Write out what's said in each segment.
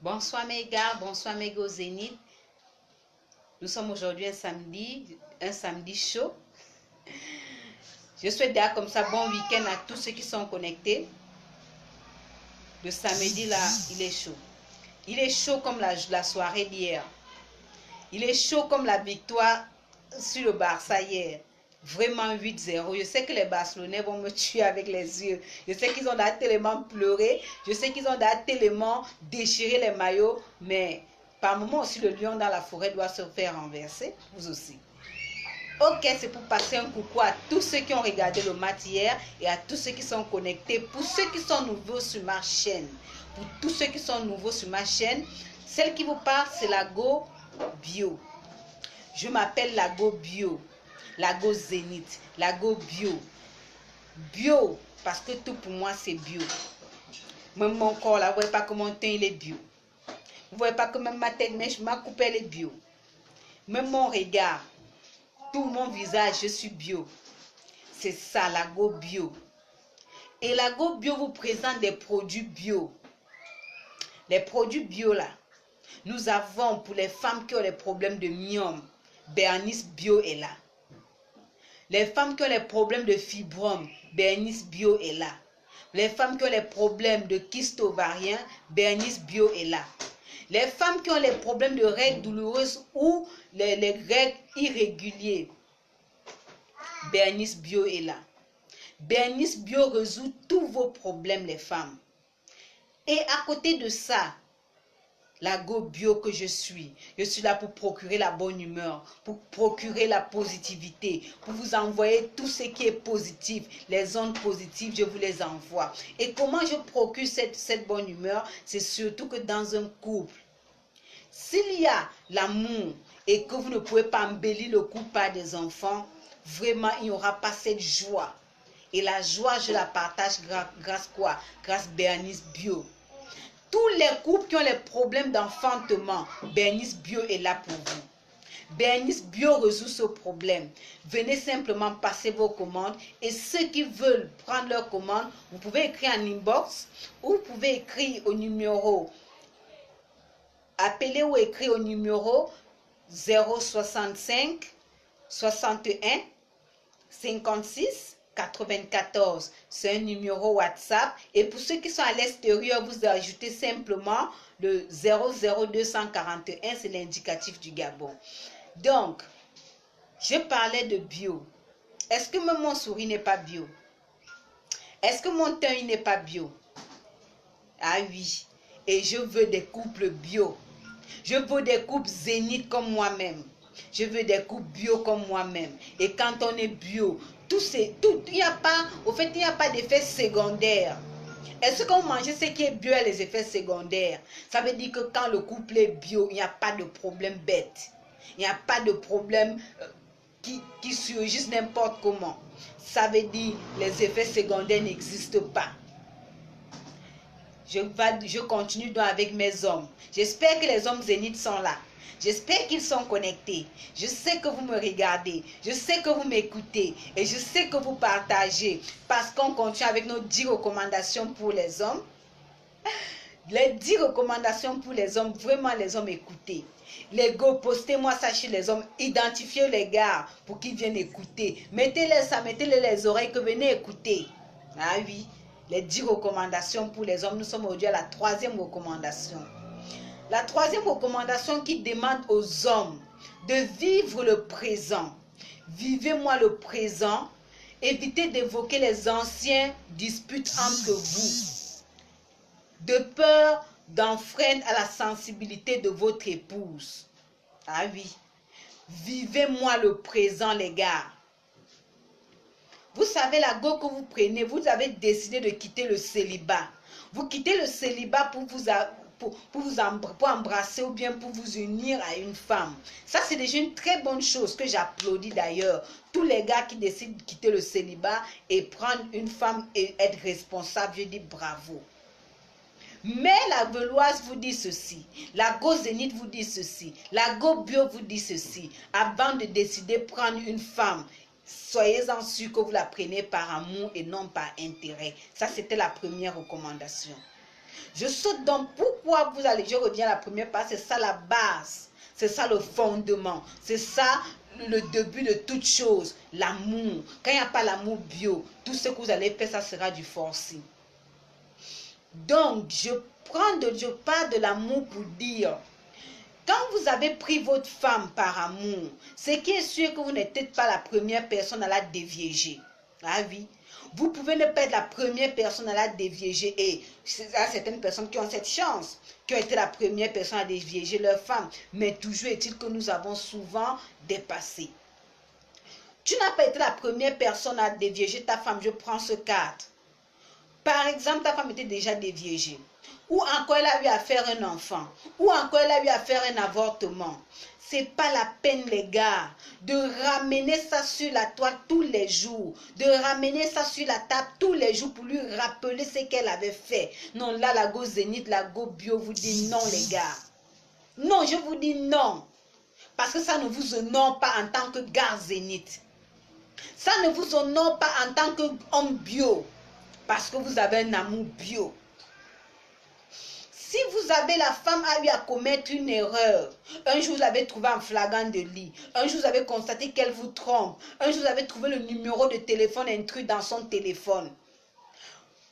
Bonsoir mes gars, bonsoir mes gars au Zénith. Nous sommes aujourd'hui un samedi chaud. Je souhaite d'ailleurs comme ça bon week-end à tous ceux qui sont connectés. Le samedi là, il est chaud. Il est chaud comme la soirée d'hier. Il est chaud comme la victoire sur le Barça hier. Vraiment 8-0. Je sais que les Barcelonais vont me tuer avec les yeux. Je sais qu'ils ont tellement pleuré. Je sais qu'ils ont tellement déchiré les maillots. Mais par moments aussi, le lion dans la forêt doit se faire renverser. Vous aussi. Ok, c'est pour passer un coucou à tous ceux qui ont regardé le match hier et à tous ceux qui sont connectés. Pour ceux qui sont nouveaux sur ma chaîne, celle qui vous parle, c'est Lago Bio. Je m'appelle Lago Bio, Lago Zénith, Lago Bio. Bio, parce que tout pour moi c'est bio. Même mon corps là, vous voyez pas que mon teint il est bio. Vous voyez pas que même ma tête, ma coupe elle est bio. Même mon regard, tout mon visage, je suis bio. C'est ça, Lago Bio. Et Lago Bio vous présente des produits bio. Les produits bio là, nous avons pour les femmes qui ont des problèmes de myome, Bernice Bio est là. Les femmes qui ont les problèmes de fibromes, Bernice Bio est là. Les femmes qui ont les problèmes de kyste ovarien, Bernice Bio est là. Les femmes qui ont les problèmes de règles douloureuses ou les règles irrégulières, Bernice Bio est là. Bernice Bio résout tous vos problèmes, les femmes. Et à côté de ça, Lago Bio que je suis là pour procurer la bonne humeur, pour procurer la positivité, pour vous envoyer tout ce qui est positif, les ondes positives, je vous les envoie. Et comment je procure cette bonne humeur? C'est surtout que dans un couple, s'il y a l'amour et que vous ne pouvez pas embellir le couple par des enfants, vraiment il n'y aura pas cette joie. Et la joie, je la partage grâce quoi? Grâce Bernice Bio. Tous les couples qui ont les problèmes d'enfantement, Bernice Bio est là pour vous. Bernice Bio résout ce problème. Venez simplement passer vos commandes et ceux qui veulent prendre leurs commandes, vous pouvez écrire en inbox ou vous pouvez écrire au numéro, appeler ou écrire au numéro 065 61 56 94. C'est un numéro WhatsApp. Et pour ceux qui sont à l'extérieur, vous ajoutez simplement le 00241, c'est l'indicatif du Gabon. Donc, je parlais de bio. Est-ce que même mon sourire n'est pas bio? Est-ce que mon teint n'est pas bio? Ah oui. Et je veux des couples bio. Je veux des couples zénith comme moi-même. Je veux des couples bio comme moi-même. Et quand on est bio, il n'y a pas d'effet secondaire. Est-ce qu'on mange ce qui est bio et les effets secondaires? Ça veut dire que quand le couple est bio, il n'y a pas de problème bête. Il n'y a pas de problème qui surgissent n'importe comment. Ça veut dire que les effets secondaires n'existent pas. Je continue donc avec mes hommes. J'espère que les hommes zénith sont là. J'espère qu'ils sont connectés. Je sais que vous me regardez. Je sais que vous m'écoutez. Et je sais que vous partagez. Parce qu'on continue avec nos 10 recommandations pour les hommes. Les 10 recommandations pour les hommes. Vraiment, les hommes, écoutez. Les gars, postez-moi ça chez les hommes. Identifiez les gars pour qu'ils viennent écouter. Mettez-les ça, mettez-les les oreilles que venez écouter. Ah oui. Les 10 recommandations pour les hommes. Nous sommes aujourd'hui à la 3e recommandation. La 3e recommandation qui demande aux hommes de vivre le présent. Vivez-moi le présent. Évitez d'évoquer les anciennes disputes entre vous. De peur d'enfreindre à la sensibilité de votre épouse. Ah oui. Vivez-moi le présent, les gars. Vous savez, la go que vous prenez, vous avez décidé de quitter le célibat. Vous quittez le célibat pour embrasser ou bien pour vous unir à une femme. Ça, c'est déjà une très bonne chose que j'applaudis d'ailleurs. Tous les gars qui décident de quitter le célibat et prendre une femme et être responsable, je dis bravo. Mais la Veloise vous dit ceci, la Go Zénith vous dit ceci, la Go Bio vous dit ceci. Avant de décider de prendre une femme, soyez-en sûr que vous la prenez par amour et non par intérêt. Ça, c'était la première recommandation. Je saute donc pourquoi vous allez, je reviens à la première part, c'est ça la base, c'est ça le fondement, c'est ça le début de toute chose, l'amour. Quand il n'y a pas l'amour bio, tout ce que vous allez faire, ça sera du forcing. Donc, je parle de l'amour pour dire, quand vous avez pris votre femme par amour, c'est qui est sûr que vous n'êtes pas la première personne à la déviéger. Ah oui, vous pouvez ne pas être la première personne à la déviéger, et il y a certaines personnes qui ont cette chance, qui ont été la première personne à déviéger leur femme, mais toujours est-il que nous avons souvent dépassé. Tu n'as pas été la première personne à déviéger ta femme, je prends ce cadre. Par exemple, ta femme était déjà déviégée, ou encore elle a eu à faire un enfant, ou encore elle a eu à faire un avortement. C'est pas la peine, les gars, de ramener ça sur la toile tous les jours, de ramener ça sur la table tous les jours pour lui rappeler ce qu'elle avait fait. Non, là, la go Zénith, la go bio vous dit non, les gars. Non, je vous dis non. Parce que ça ne vous honore pas en tant que gars Zénith. Ça ne vous honore pas en tant qu'homme bio. Parce que vous avez un amour bio. Si vous avez, la femme a eu à commettre une erreur, un jour vous l'avez trouvé en flagrant délit, un jour vous avez constaté qu'elle vous trompe, un jour vous avez trouvé le numéro de téléphone intrus dans son téléphone.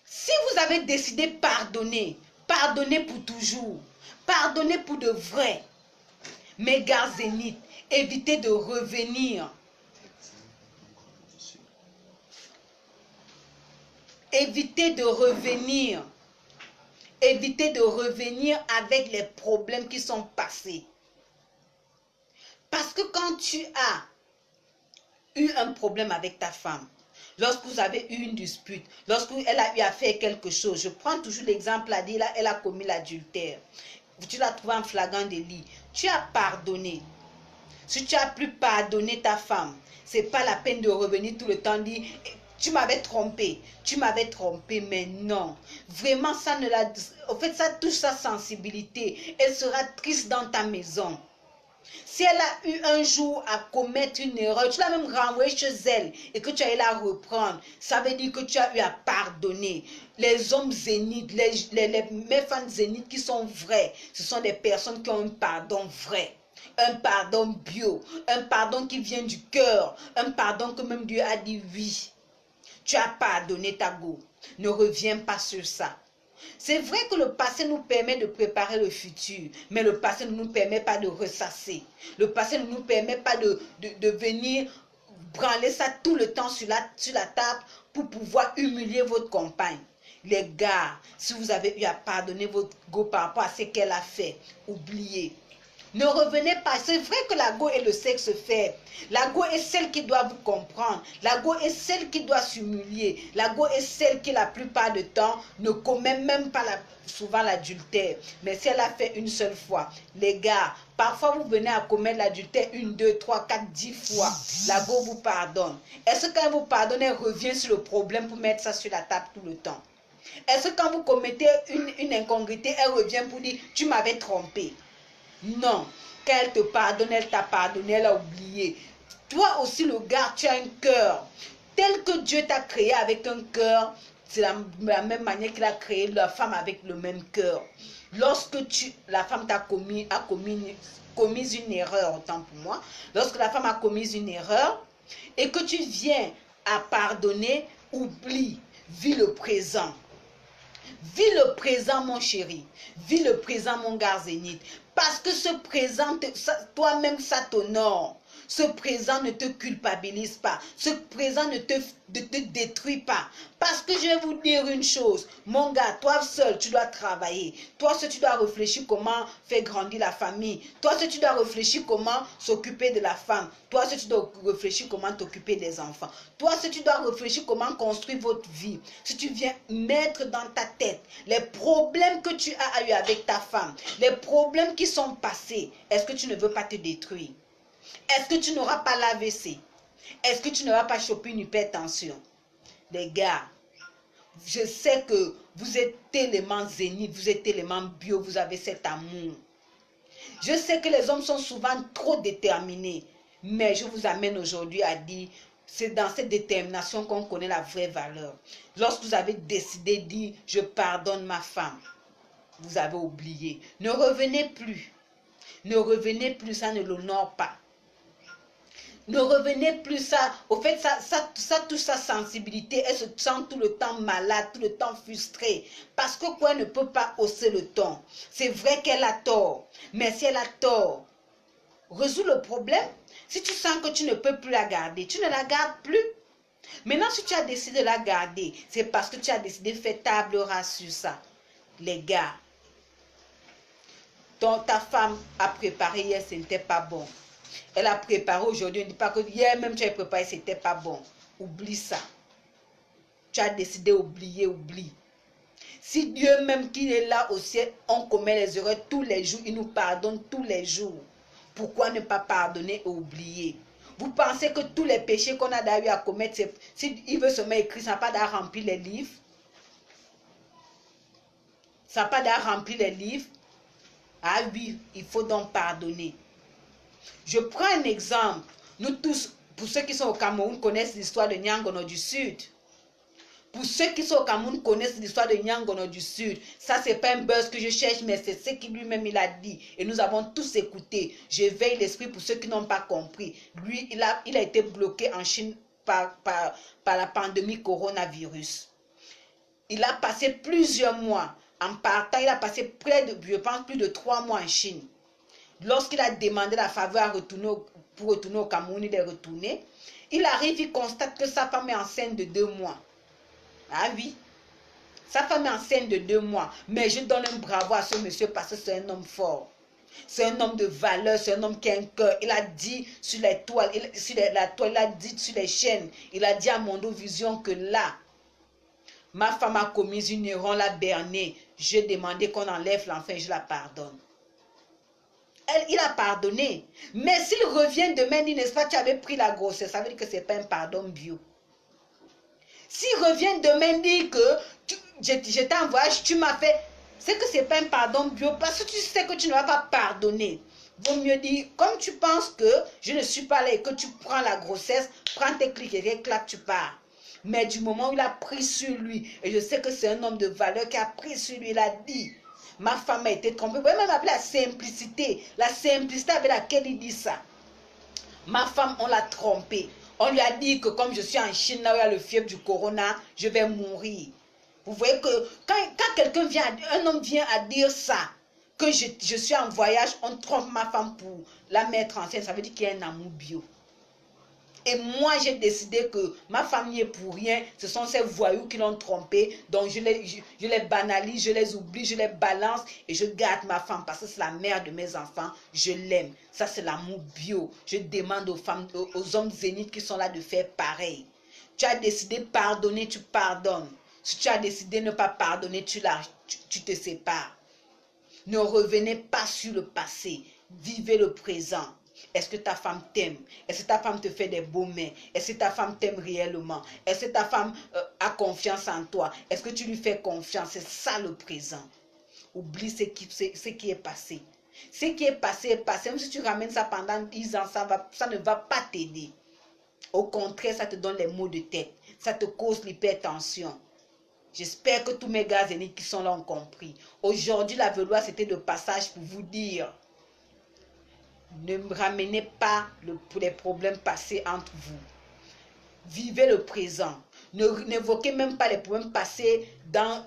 Si vous avez décidé pardonner, pardonnez pour toujours, pardonnez pour de vrai. Mais gars Zénith, évitez de revenir. Évitez de revenir. Évitez de revenir avec les problèmes qui sont passés. Parce que quand tu as eu un problème avec ta femme, lorsque vous avez eu une dispute, lorsqu'elle a eu à faire quelque chose, je prends toujours l'exemple à dire, là, elle a commis l'adultère. Tu l'as trouvé en flagrant délit. Tu as pardonné. Si tu as pu pardonner ta femme, c'est pas la peine de revenir tout le temps dire tu m'avais trompé, mais non. Vraiment, ça ne la... En fait, ça touche sa sensibilité. Elle sera triste dans ta maison. Si elle a eu un jour à commettre une erreur, tu l'as même renvoyée chez elle et que tu as eu la reprendre, ça veut dire que tu as eu à pardonner. Les hommes zéniths, les femmes zéniths qui sont vrais, ce sont des personnes qui ont un pardon vrai. Un pardon bio, un pardon qui vient du cœur, un pardon que même Dieu a dit oui. Tu as pardonné ta go. Ne reviens pas sur ça. C'est vrai que le passé nous permet de préparer le futur, mais le passé ne nous permet pas de ressasser. Le passé ne nous permet pas de venir branler ça tout le temps sur la table pour pouvoir humilier votre compagne. Les gars, si vous avez eu à pardonner votre go par rapport à ce qu'elle a fait, oubliez. Ne revenez pas. C'est vrai que la go est le sexe faible. La go est celle qui doit vous comprendre. La go est celle qui doit s'humilier. La go est celle qui, la plupart du temps, ne commet même pas souvent l'adultère. Mais si elle a fait une seule fois, les gars, parfois vous venez à commettre l'adultère 1, 2, 3, 4, 10 fois. La go vous pardonne. Est-ce que quand elle vous pardonne, elle revient sur le problème pour mettre ça sur la table tout le temps? Est-ce que quand vous commettez une incongruité, elle revient pour dire « tu m'avais trompé ». Non, quand elle te pardonne, elle t'a pardonné, elle a oublié. Toi aussi, le gars, tu as un cœur. Tel que Dieu t'a créé avec un cœur, c'est la même manière qu'il a créé la femme avec le même cœur. Lorsque la femme a commis une erreur, autant pour moi, lorsque la femme a commis une erreur et que tu viens à pardonner, oublie, vis le présent. Vis le présent, mon chéri. Vis le présent, mon gars Zénith. Parce que ce présent, toi-même, ça t'honore. Ce présent ne te culpabilise pas. Ce présent ne te détruit pas. Parce que je vais vous dire une chose. Mon gars, toi seul, tu dois travailler. Toi seul, tu dois réfléchir comment faire grandir la famille. Toi seul, tu dois réfléchir comment s'occuper de la femme. Toi seul, tu dois réfléchir comment t'occuper des enfants. Toi seul, tu dois réfléchir comment construire votre vie. Si tu viens mettre dans ta tête les problèmes que tu as eu avec ta femme, les problèmes qui sont passés, est-ce que tu ne veux pas te détruire? Est-ce que tu n'auras pas l'AVC? Est-ce que tu n'auras pas chopé une hypertension? Les gars, je sais que vous êtes tellement zénith, vous êtes tellement bio, vous avez cet amour. Je sais que les hommes sont souvent trop déterminés, mais je vous amène aujourd'hui à dire, c'est dans cette détermination qu'on connaît la vraie valeur. Lorsque vous avez décidé de dire, je pardonne ma femme, vous avez oublié. Ne revenez plus. Ne revenez plus, ça ne l'honore pas. Ne revenez plus, ça, au fait, ça touche sa sensibilité. Elle se sent tout le temps malade, tout le temps frustrée. Parce que quoi, elle ne peut pas hausser le ton. C'est vrai qu'elle a tort. Mais si elle a tort, résous le problème. Si tu sens que tu ne peux plus la garder, tu ne la gardes plus. Maintenant, si tu as décidé de la garder, c'est parce que tu as décidé de faire table rase sur ça. Les gars, ta femme a préparé hier, ce n'était pas bon. Elle a préparé aujourd'hui, on ne dit pas que hier même tu as préparé, ce n'était pas bon. Oublie ça. Tu as décidé d'oublier, oublie. Si Dieu même qui est là au ciel, on commet les erreurs tous les jours, il nous pardonne tous les jours. Pourquoi ne pas pardonner et oublier? Vous pensez que tous les péchés qu'on a d'ailleurs à commettre, s'il veut seulement écrire, ça n'a pas d'à remplir les livres? Ça n'a pas d'à remplir les livres? Ah oui, il faut donc pardonner. Je prends un exemple. Nous tous, pour ceux qui sont au Cameroun, connaissent l'histoire de Nyangono du Sud. Pour ceux qui sont au Cameroun, connaissent l'histoire de Nyangono du Sud. Ça, c'est pas un buzz que je cherche, mais c'est ce qu'il lui-même il a dit. Et nous avons tous écouté. J'éveille l'esprit pour ceux qui n'ont pas compris. Lui, il a été bloqué en Chine par la pandémie coronavirus. Il a passé plusieurs mois. En partant, il a passé près de, je pense, plus de 3 mois en Chine. Lorsqu'il a demandé la faveur pour retourner au Cameroun, il est retourné. Il arrive, il constate que sa femme est enceinte de 2 mois. Ah oui, sa femme est enceinte de 2 mois. Mais je donne un bravo à ce monsieur parce que c'est un homme fort. C'est un homme de valeur, c'est un homme qui a un cœur. Il a dit sur les toiles, il a dit sur les chaînes, il a dit à Mondo Vision que là, ma femme a commis une erreur, l'a bernée. J'ai demandé qu'on enlève l'enfant et je la pardonne. Il a pardonné. Mais s'il revient demain, dit, n'est-ce pas, tu avais pris la grossesse, ça veut dire que ce n'est pas un pardon bio. S'il revient demain, dit que j'étais en voyage, tu m'as fait, c'est que ce n'est pas un pardon bio, parce que tu sais que tu ne vas pas pardonner. Vaut mieux dire, comme tu penses que je ne suis pas là et que tu prends la grossesse, prends tes clics et tes claques, tu pars. Mais du moment où il a pris sur lui, et je sais que c'est un homme de valeur qui a pris sur lui, il a dit, ma femme a été trompée. Vous pouvez même appeler la simplicité avec laquelle il dit ça. Ma femme, on l'a trompée. On lui a dit que comme je suis en Chine, là où il y a le fièvre du corona, je vais mourir. Vous voyez que quand quelqu'un vient, un homme vient à dire ça, que je suis en voyage, on trompe ma femme pour la mettre enceinte, ça veut dire qu'il y a un amour bio. Et moi, j'ai décidé que ma femme n'y est pour rien. Ce sont ces voyous qui l'ont trompée. Donc, je les banalise, je les oublie, je les balance. Et je garde ma femme parce que c'est la mère de mes enfants. Je l'aime. Ça, c'est l'amour bio. Je demande aux femmes, aux hommes zéniths qui sont là de faire pareil. Tu as décidé de pardonner, tu pardonnes. Si tu as décidé de ne pas pardonner, tu te sépares. Ne revenez pas sur le passé. Vivez le présent. Est-ce que ta femme t'aime? Est-ce que ta femme te fait des beaux mains? Est-ce que ta femme t'aime réellement? Est-ce que ta femme a confiance en toi? Est-ce que tu lui fais confiance? C'est ça le présent. Oublie ce qui est passé. Ce qui est passé est passé. Même si tu ramènes ça pendant 10 ans, ça ne va pas t'aider. Au contraire, ça te donne les maux de tête. Ça te cause l'hypertension. J'espère que tous mes gars aînés qui sont là ont compris. Aujourd'hui, la velours, c'était de passage pour vous dire: ne ramenez pas les problèmes passés entre vous. Vivez le présent. N'évoquez même pas les problèmes passés dans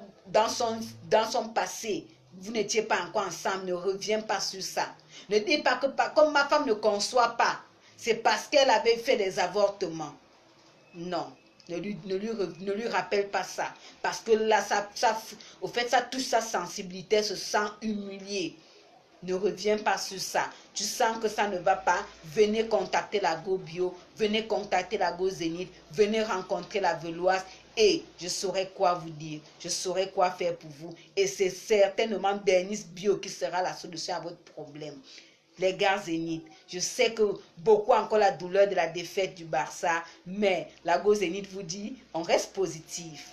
son passé. Vous n'étiez pas encore ensemble. Ne reviens pas sur ça. Ne dites pas que comme ma femme ne conçoit pas, c'est parce qu'elle avait fait des avortements. Non. Ne lui rappelle pas ça. Parce que là, au fait, ça touche sa sensibilité, elle se sent humiliée. Ne reviens pas sur ça. Tu sens que ça ne va pas. Venez contacter la Go Bio. Venez contacter la Go Zénith. Venez rencontrer la Veloise. Et je saurai quoi vous dire. Je saurai quoi faire pour vous. Et c'est certainement Bernice Bio qui sera la solution à votre problème. Les gars Zénith, je sais que beaucoup ont encore la douleur de la défaite du Barça. Mais la Go Zénith vous dit, on reste positif.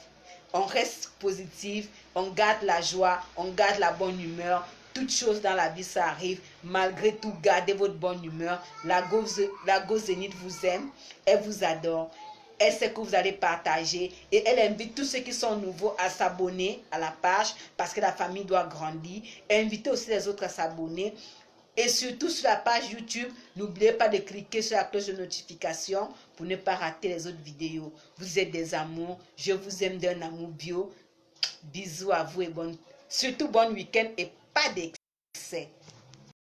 On reste positif. On garde la joie. On garde la bonne humeur. Toutes choses dans la vie, ça arrive. Malgré tout, gardez votre bonne humeur. La Go Zénith vous aime. Elle vous adore. Elle sait que vous allez partager et elle invite tous ceux qui sont nouveaux à s'abonner à la page parce que la famille doit grandir. Invitez aussi les autres à s'abonner. Et surtout sur la page YouTube, n'oubliez pas de cliquer sur la cloche de notification pour ne pas rater les autres vidéos. Vous êtes des amours. Je vous aime d'un amour bio. Bisous à vous et surtout bon week-end et pas d'excès.